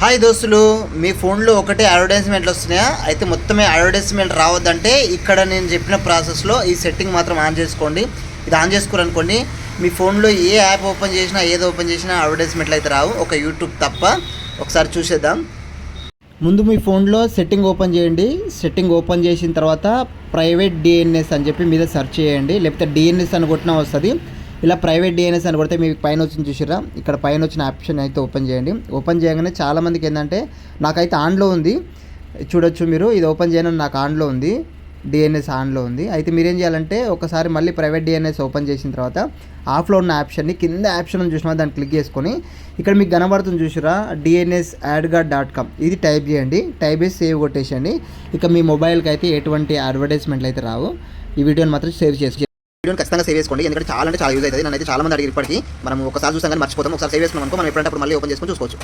Hi దోస్తులు, మీ ఫోన్లో ఒకటే అడ్వర్టైజ్మెంట్లు వస్తున్నాయా? అయితే మొత్తమే అడ్వర్టైజ్మెంట్ రావద్దంటే ఇక్కడ నేను చెప్పిన ప్రాసెస్లో ఈ సెట్టింగ్ మాత్రం ఆన్ చేసుకోండి. ఇది ఆన్ చేసుకోరనుకోండి, మీ ఫోన్లో ఏ యాప్ ఓపెన్ చేసినా ఏది ఓపెన్ చేసినా అడ్వర్టైజ్మెంట్లు అయితే రావు, ఒక యూట్యూబ్ తప్ప. ఒకసారి చూసేద్దాం. ముందు మీ ఫోన్లో సెట్టింగ్ ఓపెన్ చేయండి. సెట్టింగ్ ఓపెన్ చేసిన తర్వాత ప్రైవేట్ డిఎన్ఎస్ అని చెప్పి మీద సెర్చ్ చేయండి, లేకపోతే డిఎన్ఎస్ అని కొట్టినా వస్తుంది. ఇలా ప్రైవేట్ డిఎన్ఎస్ అని కొడితే మీకు పైన వచ్చింది చూసిరా, ఇక్కడ పైన వచ్చిన ఆప్షన్ అయితే ఓపెన్ చేయండి. ఓపెన్ చేయగానే చాలామందికి ఏంటంటే, నాకైతే ఆన్లో ఉంది, చూడొచ్చు మీరు. ఇది ఓపెన్ చేయడం నాకు ఆన్లో ఉంది, డిఎన్ఎస్ ఆన్లో ఉంది. అయితే మీరేం చేయాలంటే, ఒకసారి మళ్ళీ ప్రైవేట్ డిఎన్ఎస్ ఓపెన్ చేసిన తర్వాత ఆఫ్లో ఉన్న ఆప్షన్ని కింద ఆప్షన్ చూసినా దాన్ని క్లిక్ చేసుకొని ఇక్కడ మీకు కనబడుతుంది చూసిరా, DNSAdGuard.com, ఇది టైప్ చేయండి. టైప్ చేసి సేవ్ కొట్టేసేయండి. ఇక మీ మొబైల్కి అయితే ఎటువంటి అడ్వర్టైజ్మెంట్లు అయితే రావు. ఈ వీడియోని మాత్రం సేవ్ వీడియోని ఖచ్చితంగా సేవ్ చేసుకోండి, ఎందుకంటే చాలా యూజ్ అవుతుంది. నన్ను అయితే చాలా మంది అడిగి ఇప్పటికీ మనం ఒకసారి చూసాం కానీ మర్చిపోతాం. ఒకసారి సేవ్ చేసుకున్నాం అనుకో, మనం ఎప్పుడంటే అప్పుడు మళ్ళీ ఓపెన్ చేసుకొని చూసుకోవచ్చు.